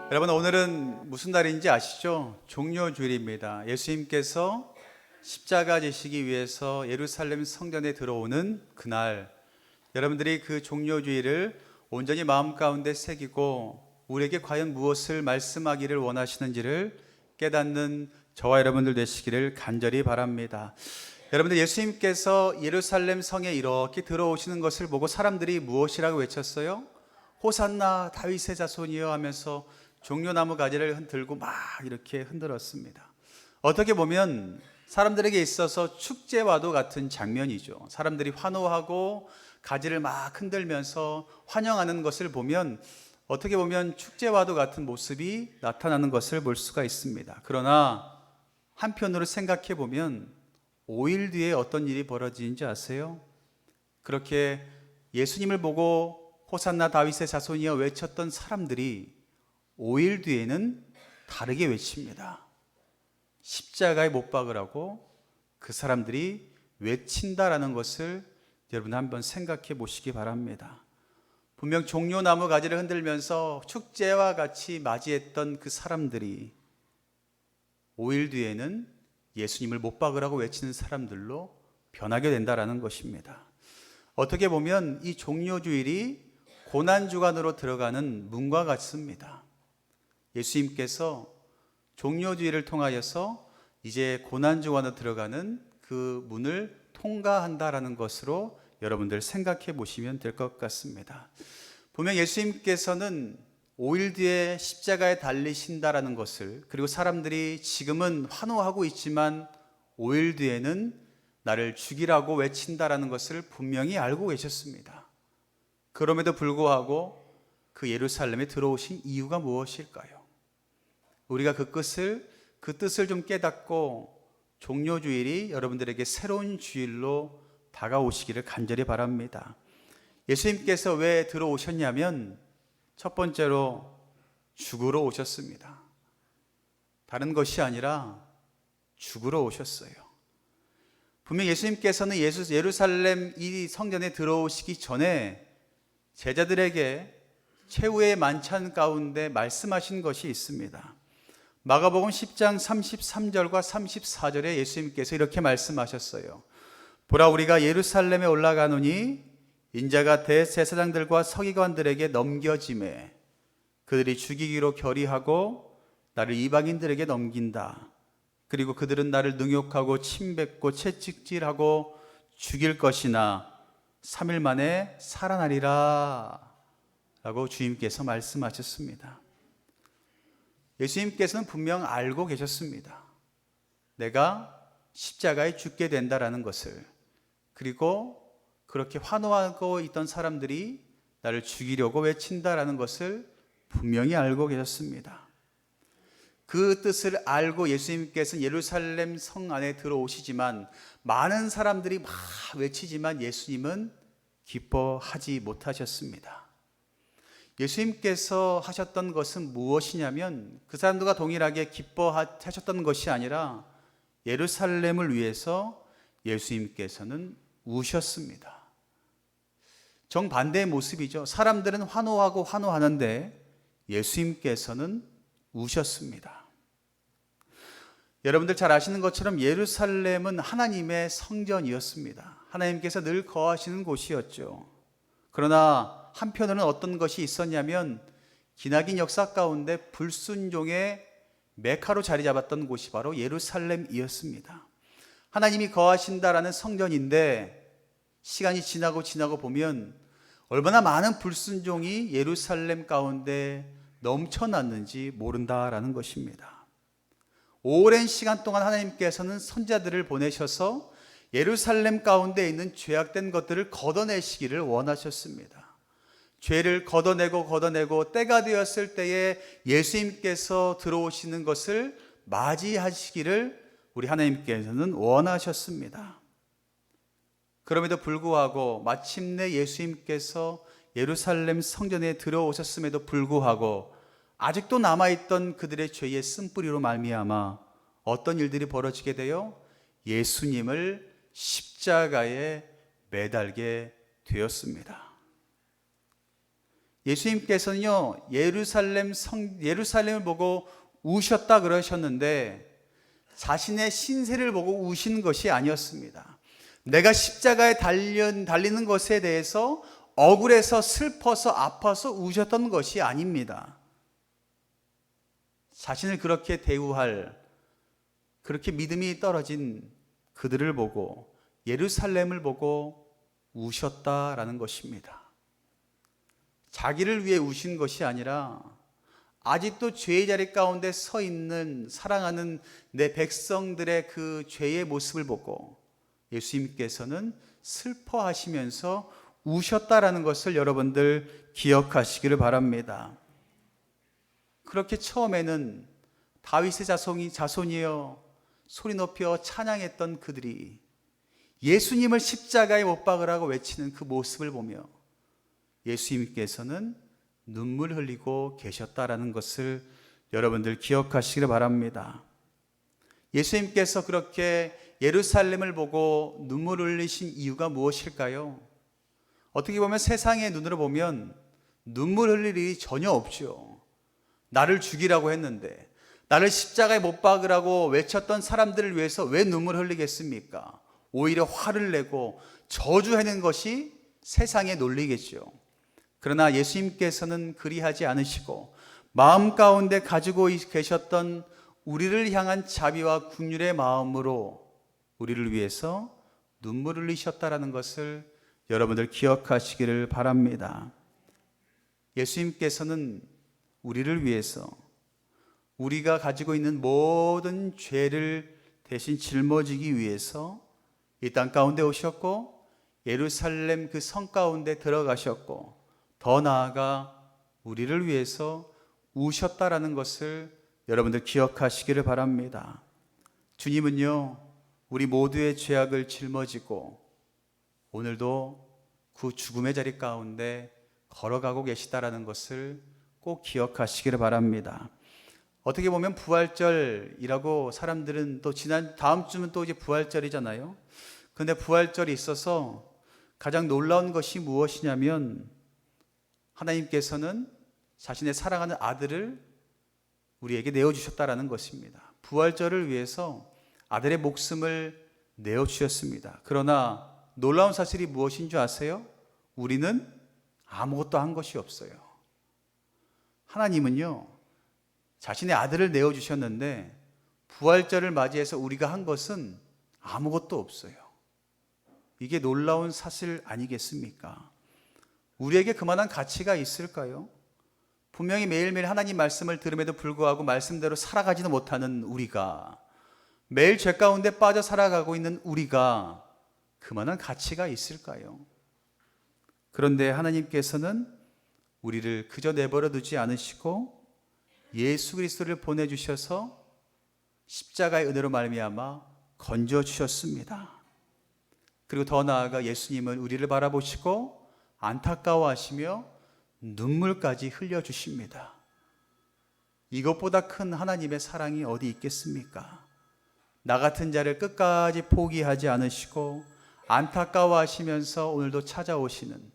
여러분, 오늘은 무슨 날인지 아시죠? 종료주일입니다. 예수님께서 십자가 지시기 위해서 예루살렘 성전에 들어오는 그날, 여러분들이 그 종료주일을 온전히 마음 가운데 새기고 우리에게 과연 무엇을 말씀하기를 원하시는지를 깨닫는 저와 여러분들 되시기를 간절히 바랍니다. 여러분들, 예수님께서 예루살렘 성에 이렇게 들어오시는 것을 보고 사람들이 무엇이라고 외쳤어요? 호산나 다윗의 자손이여 하면서 종려나무 가지를 들고 막 이렇게 흔들었습니다. 어떻게 보면 사람들에게 있어서 축제와도 같은 장면이죠. 사람들이 환호하고 가지를 막 흔들면서 환영하는 것을 보면 어떻게 보면 축제와도 같은 모습이 나타나는 것을 볼 수가 있습니다. 그러나 한편으로 생각해 보면 5일 뒤에 어떤 일이 벌어지는지 아세요? 그렇게 예수님을 보고 호산나 다윗의 자손이여 외쳤던 사람들이 5일 뒤에는 다르게 외칩니다. 십자가에 못 박으라고 그 사람들이 외친다라는 것을 여러분 한번 생각해 보시기 바랍니다. 분명 종려나무 가지를 흔들면서 축제와 같이 맞이했던 그 사람들이 5일 뒤에는 예수님을 못 박으라고 외치는 사람들로 변하게 된다라는 것입니다. 어떻게 보면 이 종료주일이 고난주간으로 들어가는 문과 같습니다. 예수님께서 종료주일을 통하여서 이제 고난주간으로 들어가는 그 문을 통과한다라는 것으로 여러분들 생각해 보시면 될 것 같습니다. 분명 예수님께서는 5일 뒤에 십자가에 달리신다라는 것을, 그리고 사람들이 지금은 환호하고 있지만 5일 뒤에는 나를 죽이라고 외친다라는 것을 분명히 알고 계셨습니다. 그럼에도 불구하고 그 예루살렘에 들어오신 이유가 무엇일까요? 우리가 그 뜻을 좀 깨닫고 종료주일이 여러분들에게 새로운 주일로 다가오시기를 간절히 바랍니다. 예수님께서 왜 들어오셨냐면 첫 번째로 죽으러 오셨습니다. 다른 것이 아니라 죽으러 오셨어요. 분명 예수님께서는 예루살렘 이 성전에 들어오시기 전에 제자들에게 최후의 만찬 가운데 말씀하신 것이 있습니다. 마가복음 10장 33절과 34절에 예수님께서 이렇게 말씀하셨어요. 보라, 우리가 예루살렘에 올라가노니 인자가 대제사장들과 서기관들에게 넘겨짐에 그들이 죽이기로 결의하고 나를 이방인들에게 넘긴다. 그리고 그들은 나를 능욕하고 침뱉고 채찍질하고 죽일 것이나 3일 만에 살아나리라 라고 주님께서 말씀하셨습니다. 예수님께서는 분명 알고 계셨습니다. 내가 십자가에 죽게 된다라는 것을. 그리고 그렇게 환호하고 있던 사람들이 나를 죽이려고 외친다라는 것을 분명히 알고 계셨습니다. 그 뜻을 알고 예수님께서는 예루살렘 성 안에 들어오시지만 많은 사람들이 막 외치지만 예수님은 기뻐하지 못하셨습니다. 예수님께서 하셨던 것은 무엇이냐면 그 사람들과 동일하게 기뻐하셨던 것이 아니라 예루살렘을 위해서 예수님께서는 우셨습니다. 정반대의 모습이죠. 사람들은 환호하고 환호하는데 예수님께서는 우셨습니다. 여러분들 잘 아시는 것처럼 예루살렘은 하나님의 성전이었습니다. 하나님께서 늘 거하시는 곳이었죠. 그러나 한편으로는 어떤 것이 있었냐면 기나긴 역사 가운데 불순종의 메카로 자리 잡았던 곳이 바로 예루살렘이었습니다. 하나님이 거하신다라는 성전인데 시간이 지나고 보면 얼마나 많은 불순종이 예루살렘 가운데 넘쳐났는지 모른다라는 것입니다. 오랜 시간 동안 하나님께서는 선지자들을 보내셔서 예루살렘 가운데 있는 죄악된 것들을 걷어내시기를 원하셨습니다. 죄를 걷어내고 때가 되었을 때에 예수님께서 들어오시는 것을 맞이하시기를 우리 하나님께서는 원하셨습니다. 그럼에도 불구하고 마침내 예수님께서 예루살렘 성전에 들어오셨음에도 불구하고 아직도 남아있던 그들의 죄의 쓴뿌리로 말미암아 어떤 일들이 벌어지게 돼요? 예수님을 십자가에 매달게 되었습니다. 예수님께서는요, 예루살렘을 보고 우셨다 그러셨는데 자신의 신세를 보고 우신 것이 아니었습니다. 내가 십자가에 달리는 것에 대해서 억울해서 슬퍼서 아파서 우셨던 것이 아닙니다. 자신을 그렇게 대우할, 그렇게 믿음이 떨어진 그들을 보고, 예루살렘을 보고 우셨다라는 것입니다. 자기를 위해 우신 것이 아니라 아직도 죄의 자리 가운데 서 있는 사랑하는 내 백성들의 그 죄의 모습을 보고 예수님께서는 슬퍼하시면서 우셨다라는 것을 여러분들 기억하시기를 바랍니다. 그렇게 처음에는 다윗의 자손이여 소리 높여 찬양했던 그들이 예수님을 십자가에 못 박으라고 외치는 그 모습을 보며 예수님께서는 눈물 흘리고 계셨다라는 것을 여러분들 기억하시기를 바랍니다. 예수님께서 그렇게 예루살렘을 보고 눈물 흘리신 이유가 무엇일까요? 어떻게 보면 세상의 눈으로 보면 눈물 흘릴 일이 전혀 없죠. 나를 죽이라고 했는데, 나를 십자가에 못 박으라고 외쳤던 사람들을 위해서 왜 눈물 흘리겠습니까? 오히려 화를 내고 저주하는 것이 세상의 논리겠죠. 그러나 예수님께서는 그리하지 않으시고 마음 가운데 가지고 계셨던 우리를 향한 자비와 긍휼의 마음으로 우리를 위해서 눈물을 흘리셨다라는 것을 여러분들 기억하시기를 바랍니다. 예수님께서는 우리를 위해서 우리가 가지고 있는 모든 죄를 대신 짊어지기 위해서 이 땅 가운데 오셨고 예루살렘 그 성 가운데 들어가셨고 더 나아가 우리를 위해서 우셨다라는 것을 여러분들 기억하시기를 바랍니다. 주님은요, 우리 모두의 죄악을 짊어지고 오늘도 그 죽음의 자리 가운데 걸어가고 계시다라는 것을 꼭 기억하시기를 바랍니다. 어떻게 보면 부활절이라고 사람들은 또 다음 주면 또 이제 부활절이잖아요. 그런데 부활절이 있어서 가장 놀라운 것이 무엇이냐면 하나님께서는 자신의 사랑하는 아들을 우리에게 내어주셨다라는 것입니다. 부활절을 위해서 아들의 목숨을 내어주셨습니다. 그러나 놀라운 사실이 무엇인 줄 아세요? 우리는 아무것도 한 것이 없어요. 하나님은요, 자신의 아들을 내어주셨는데 부활절을 맞이해서 우리가 한 것은 아무것도 없어요. 이게 놀라운 사실 아니겠습니까? 우리에게 그만한 가치가 있을까요? 분명히 매일매일 하나님 말씀을 들음에도 불구하고 말씀대로 살아가지도 못하는 우리가, 매일 죄 가운데 빠져 살아가고 있는 우리가 그만한 가치가 있을까요? 그런데 하나님께서는 우리를 그저 내버려 두지 않으시고 예수 그리스도를 보내주셔서 십자가의 은혜로 말미암아 건져주셨습니다. 그리고 더 나아가 예수님은 우리를 바라보시고 안타까워하시며 눈물까지 흘려주십니다. 이것보다 큰 하나님의 사랑이 어디 있겠습니까? 나 같은 자를 끝까지 포기하지 않으시고 안타까워하시면서 오늘도 찾아오시는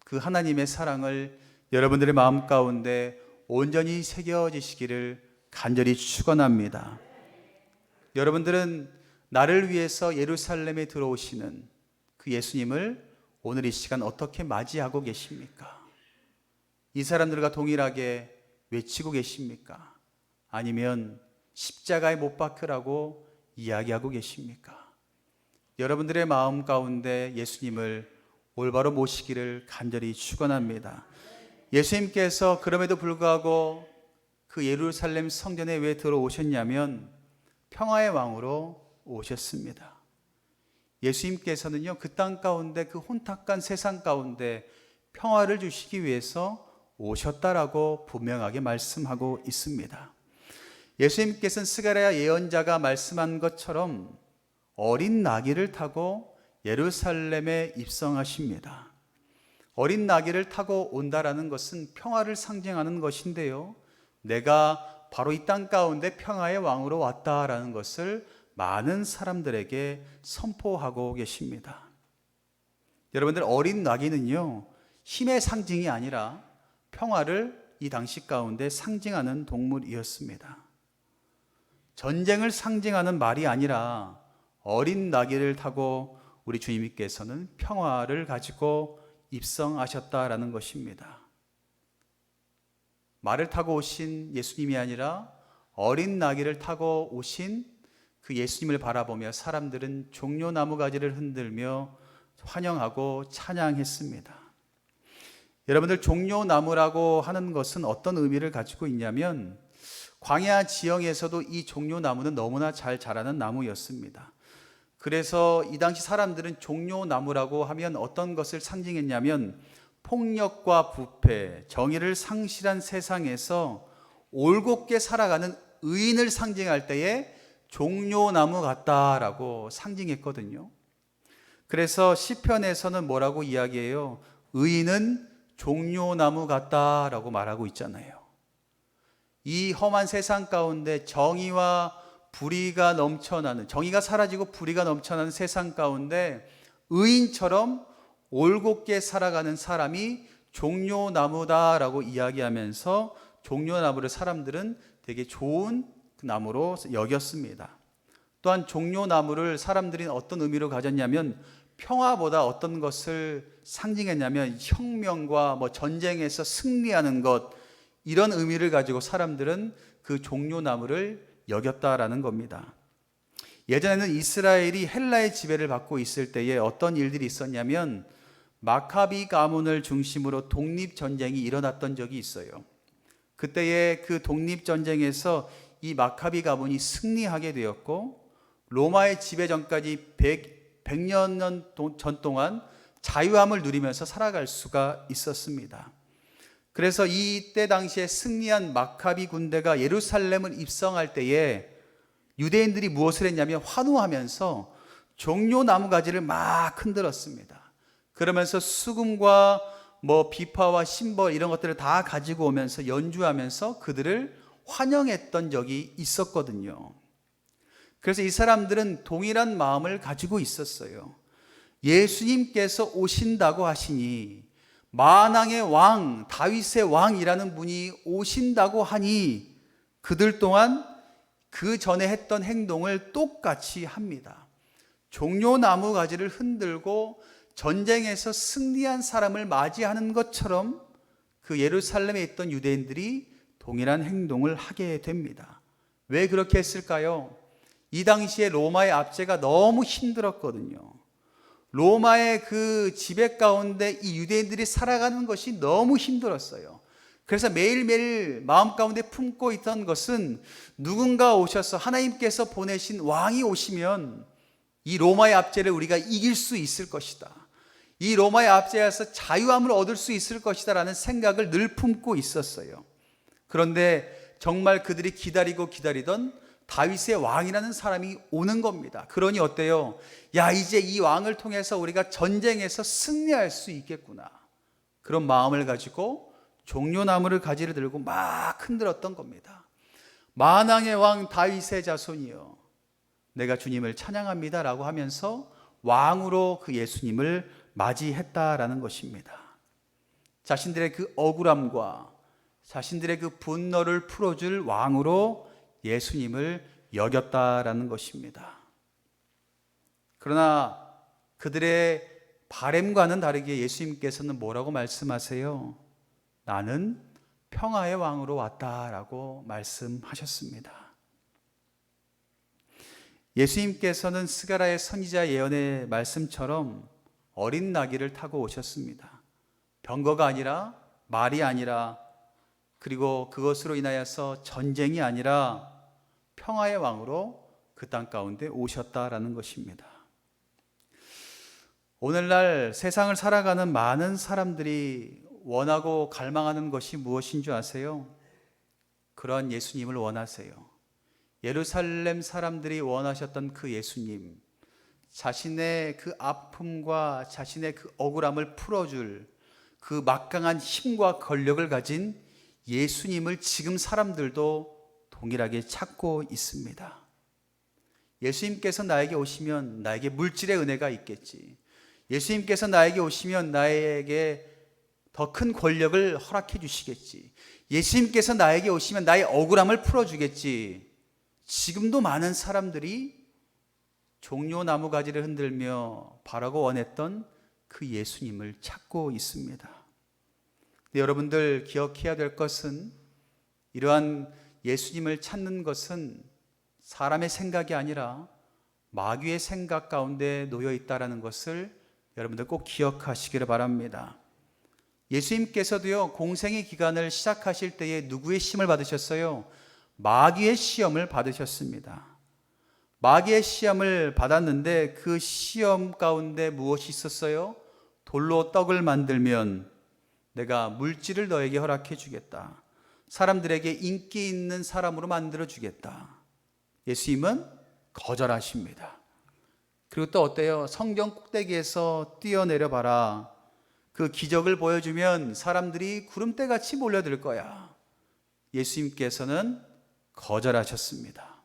그 하나님의 사랑을 여러분들의 마음 가운데 온전히 새겨지시기를 간절히 축원합니다. 여러분들은 나를 위해서 예루살렘에 들어오시는 그 예수님을 오늘 이 시간 어떻게 맞이하고 계십니까? 이 사람들과 동일하게 외치고 계십니까? 아니면 십자가에 못 박으라고 이야기하고 계십니까? 여러분들의 마음 가운데 예수님을 올바로 모시기를 간절히 축원합니다. 예수님께서 그럼에도 불구하고 그 예루살렘 성전에 왜 들어오셨냐면 평화의 왕으로 오셨습니다. 예수님께서는요, 그 땅 가운데 그 혼탁한 세상 가운데 평화를 주시기 위해서 오셨다라고 분명하게 말씀하고 있습니다. 예수님께서는 스가랴 예언자가 말씀한 것처럼 어린 나귀를 타고 예루살렘에 입성하십니다. 어린 나귀를 타고 온다라는 것은 평화를 상징하는 것인데요, 내가 바로 이 땅 가운데 평화의 왕으로 왔다라는 것을 많은 사람들에게 선포하고 계십니다. 여러분들, 어린 나귀는요, 힘의 상징이 아니라 평화를 이 당시 가운데 상징하는 동물이었습니다. 전쟁을 상징하는 말이 아니라 어린 나귀를 타고 우리 주님께서는 평화를 가지고 입성하셨다라는 것입니다. 말을 타고 오신 예수님이 아니라 어린 나귀를 타고 오신 그 예수님을 바라보며 사람들은 종려나무 가지를 흔들며 환영하고 찬양했습니다. 여러분들, 종려나무라고 하는 것은 어떤 의미를 가지고 있냐면, 광야 지형에서도 이 종려나무는 너무나 잘 자라는 나무였습니다. 그래서 이 당시 사람들은 종려나무라고 하면 어떤 것을 상징했냐면, 폭력과 부패, 정의를 상실한 세상에서 올곧게 살아가는 의인을 상징할 때에 종려나무 같다라고 상징했거든요. 그래서 시편에서는 뭐라고 이야기해요? 의인은 종려나무 같다라고 말하고 있잖아요. 이 험한 세상 가운데 정의와 불의가 넘쳐나는, 정의가 사라지고 불의가 넘쳐나는 세상 가운데 의인처럼 올곧게 살아가는 사람이 종려나무다라고 이야기하면서 종려나무를 사람들은 되게 좋은 나무로 여겼습니다. 또한 종려나무를 사람들이 어떤 의미로 가졌냐면, 평화보다 어떤 것을 상징했냐면 혁명과 전쟁에서 승리하는 것, 이런 의미를 가지고 사람들은 그 종려나무를 여겼다라는 겁니다. 예전에는 이스라엘이 헬라의 지배를 받고 있을 때에 어떤 일들이 있었냐면, 마카비 가문을 중심으로 독립전쟁이 일어났던 적이 있어요. 그때의 그 독립전쟁에서 이 마카비 가문이 승리하게 되었고, 로마의 지배 전까지 100년 전 동안 자유함을 누리면서 살아갈 수가 있었습니다. 그래서 이때 당시에 승리한 마카비 군대가 예루살렘을 입성할 때에 유대인들이 무엇을 했냐면 환호하면서 종려나무 가지를 막 흔들었습니다. 그러면서 수금과 비파와 심벌 이런 것들을 다 가지고 오면서 연주하면서 그들을 환영했던 적이 있었거든요. 그래서 이 사람들은 동일한 마음을 가지고 있었어요. 예수님께서 오신다고 하시니, 만왕의 왕, 다윗의 왕이라는 분이 오신다고 하니 그들 또한 그 전에 했던 행동을 똑같이 합니다. 종려나무 가지를 흔들고 전쟁에서 승리한 사람을 맞이하는 것처럼 그 예루살렘에 있던 유대인들이 동일한 행동을 하게 됩니다. 왜 그렇게 했을까요? 이 당시에 로마의 압제가 너무 힘들었거든요. 로마의 그 지배 가운데 이 유대인들이 살아가는 것이 너무 힘들었어요. 그래서 매일매일 마음 가운데 품고 있던 것은, 누군가 오셔서 하나님께서 보내신 왕이 오시면 이 로마의 압제를 우리가 이길 수 있을 것이다, 이 로마의 압제에서 자유함을 얻을 수 있을 것이다 라는 생각을 늘 품고 있었어요. 그런데 정말 그들이 기다리고 기다리던 다윗의 왕이라는 사람이 오는 겁니다. 그러니 어때요? 야, 이제 이 왕을 통해서 우리가 전쟁에서 승리할 수 있겠구나, 그런 마음을 가지고 종려나무를 가지를 들고 막 흔들었던 겁니다. 만왕의 왕 다윗의 자손이여, 내가 주님을 찬양합니다 라고 하면서 왕으로 그 예수님을 맞이했다라는 것입니다. 자신들의 그 억울함과 자신들의 그 분노를 풀어줄 왕으로 예수님을 여겼다라는 것입니다. 그러나 그들의 바램과는 다르게 예수님께서는 뭐라고 말씀하세요? 나는 평화의 왕으로 왔다라고 말씀하셨습니다. 예수님께서는 스가랴의 선지자 예언의 말씀처럼 어린 나귀를 타고 오셨습니다. 병거가 아니라, 말이 아니라, 그리고 그것으로 인하여서 전쟁이 아니라 평화의 왕으로 그 땅 가운데 오셨다라는 것입니다. 오늘날 세상을 살아가는 많은 사람들이 원하고 갈망하는 것이 무엇인 줄 아세요? 그러한 예수님을 원하세요. 예루살렘 사람들이 원하셨던 그 예수님, 자신의 그 아픔과 자신의 그 억울함을 풀어줄 그 막강한 힘과 권력을 가진 예수님을 지금 사람들도 동일하게 찾고 있습니다. 예수님께서 나에게 오시면 나에게 물질의 은혜가 있겠지. 예수님께서 나에게 오시면 나에게 더 큰 권력을 허락해 주시겠지. 예수님께서 나에게 오시면 나의 억울함을 풀어주겠지. 지금도 많은 사람들이 종려 나무가지를 흔들며 바라고 원했던 그 예수님을 찾고 있습니다. 근데 여러분들 기억해야 될 것은, 이러한 예수님을 찾는 것은 사람의 생각이 아니라 마귀의 생각 가운데 놓여 있다는 것을 여러분들 꼭 기억하시기를 바랍니다. 예수님께서도요, 공생의 기간을 시작하실 때에 누구의 시험을 받으셨어요? 마귀의 시험을 받으셨습니다. 마귀의 시험을 받았는데 그 시험 가운데 무엇이 있었어요? 돌로 떡을 만들면 내가 물질을 너에게 허락해 주겠다. 사람들에게 인기 있는 사람으로 만들어 주겠다. 예수님은 거절하십니다. 그리고 또 어때요? 성경 꼭대기에서 뛰어내려 봐라. 그 기적을 보여주면 사람들이 구름대같이 몰려들 거야. 예수님께서는 거절하셨습니다.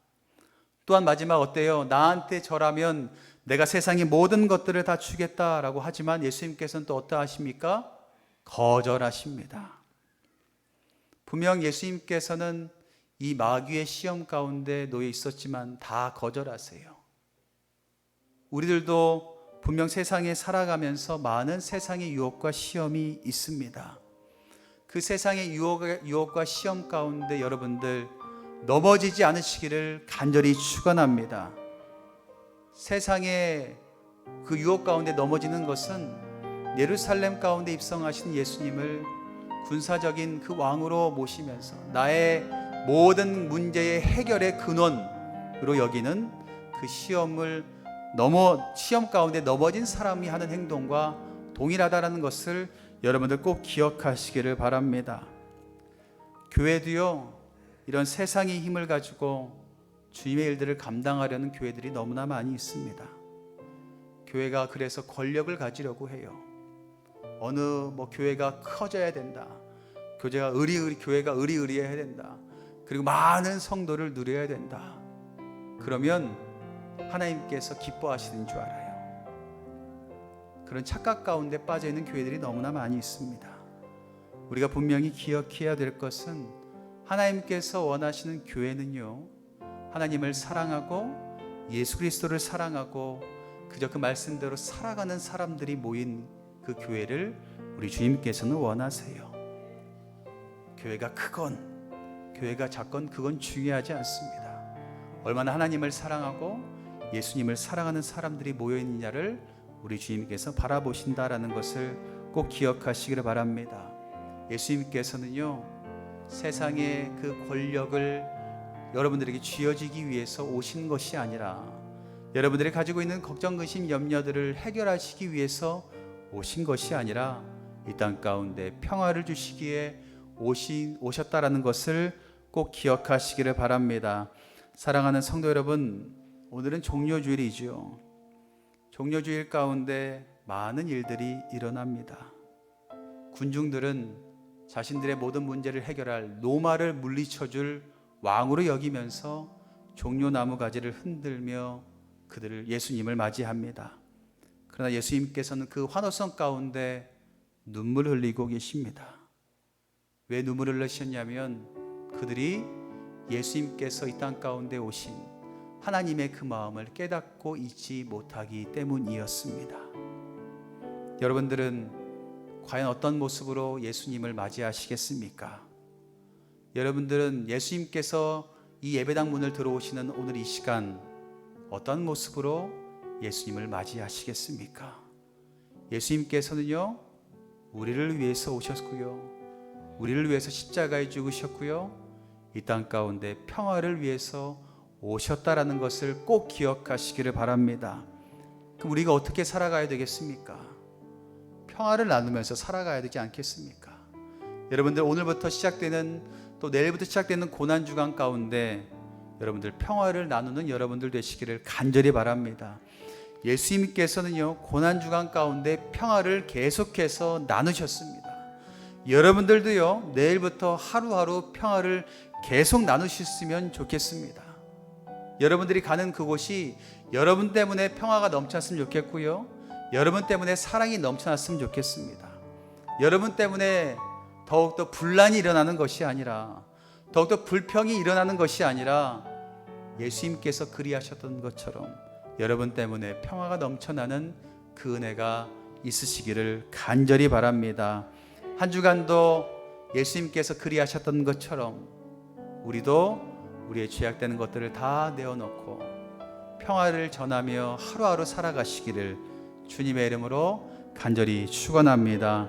또한 마지막 어때요? 나한테 절하면 내가 세상의 모든 것들을 다 주겠다라고 하지만 예수님께서는 또 어떠하십니까? 거절하십니다. 분명 예수님께서는 이 마귀의 시험 가운데 놓여 있었지만 다 거절하세요. 우리들도 분명 세상에 살아가면서 많은 세상의 유혹과 시험이 있습니다. 그 세상의 유혹과 시험 가운데 여러분들 넘어지지 않으시기를 간절히 축원합니다. 세상의 그 유혹 가운데 넘어지는 것은 예루살렘 가운데 입성하신 예수님을 군사적인 그 왕으로 모시면서 나의 모든 문제의 해결의 근원으로 여기는 그 시험 가운데 넘어진 사람이 하는 행동과 동일하다는 것을 여러분들 꼭 기억하시기를 바랍니다. 교회도요, 이런 세상의 힘을 가지고 주님의 일들을 감당하려는 교회들이 너무나 많이 있습니다. 교회가 그래서 권력을 가지려고 해요. 어느 교회가 커져야 된다. 교회가 의리의리해야 된다. 그리고 많은 성도를 누려야 된다. 그러면 하나님께서 기뻐하시는 줄 알아요. 그런 착각 가운데 빠져 있는 교회들이 너무나 많이 있습니다. 우리가 분명히 기억해야 될 것은 하나님께서 원하시는 교회는요, 하나님을 사랑하고 예수 그리스도를 사랑하고 그저 그 말씀대로 살아가는 사람들이 모인 그 교회를 우리 주님께서는 원하세요. 교회가 크건 교회가 작건 그건 중요하지 않습니다. 얼마나 하나님을 사랑하고 예수님을 사랑하는 사람들이 모여있느냐를 우리 주님께서 바라보신다라는 것을 꼭 기억하시기를 바랍니다. 예수님께서는요, 세상의 그 권력을 여러분들에게 쥐어지기 위해서 오신 것이 아니라 여러분들이 가지고 있는 걱정, 근심, 염려들을 해결하시기 위해서 오신 것이 아니라 이 땅 가운데 평화를 주시기에 오셨다라는 것을 꼭 기억하시기를 바랍니다. 사랑하는 성도 여러분, 오늘은 종료주일이죠. 종료주일 가운데 많은 일들이 일어납니다. 군중들은 자신들의 모든 문제를 해결할 노마를 물리쳐줄 왕으로 여기면서 종려나무 가지를 흔들며 그들을 예수님을 맞이합니다. 그러나 예수님께서는 그 환호성 가운데 눈물을 흘리고 계십니다. 왜 눈물을 흘리셨냐면 그들이 예수님께서 이 땅 가운데 오신 하나님의 그 마음을 깨닫고 잊지 못하기 때문이었습니다. 여러분들은 과연 어떤 모습으로 예수님을 맞이하시겠습니까? 여러분들은 예수님께서 이 예배당 문을 들어오시는 오늘 이 시간 어떤 모습으로 예수님을 맞이하시겠습니까? 예수님께서는요, 우리를 위해서 오셨고요, 우리를 위해서 십자가에 죽으셨고요, 이 땅 가운데 평화를 위해서 오셨다라는 것을 꼭 기억하시기를 바랍니다. 그럼 우리가 어떻게 살아가야 되겠습니까? 평화를 나누면서 살아가야 되지 않겠습니까? 여러분들 오늘부터 시작되는 또 내일부터 시작되는 고난주간 가운데 여러분들 평화를 나누는 여러분들 되시기를 간절히 바랍니다. 예수님께서는요, 고난주간 가운데 평화를 계속해서 나누셨습니다. 여러분들도요, 내일부터 하루하루 평화를 계속 나누셨으면 좋겠습니다. 여러분들이 가는 그곳이 여러분 때문에 평화가 넘쳐났으면 좋겠고요, 여러분 때문에 사랑이 넘쳐났으면 좋겠습니다. 여러분 때문에 더욱더 분란이 일어나는 것이 아니라, 더욱더 불평이 일어나는 것이 아니라 예수님께서 그리하셨던 것처럼 여러분 때문에 평화가 넘쳐나는 그 은혜가 있으시기를 간절히 바랍니다. 한 주간도 예수님께서 그리하셨던 것처럼 우리도 우리의 죄악되는 것들을 다 내어놓고 평화를 전하며 하루하루 살아가시기를 주님의 이름으로 간절히 축원합니다.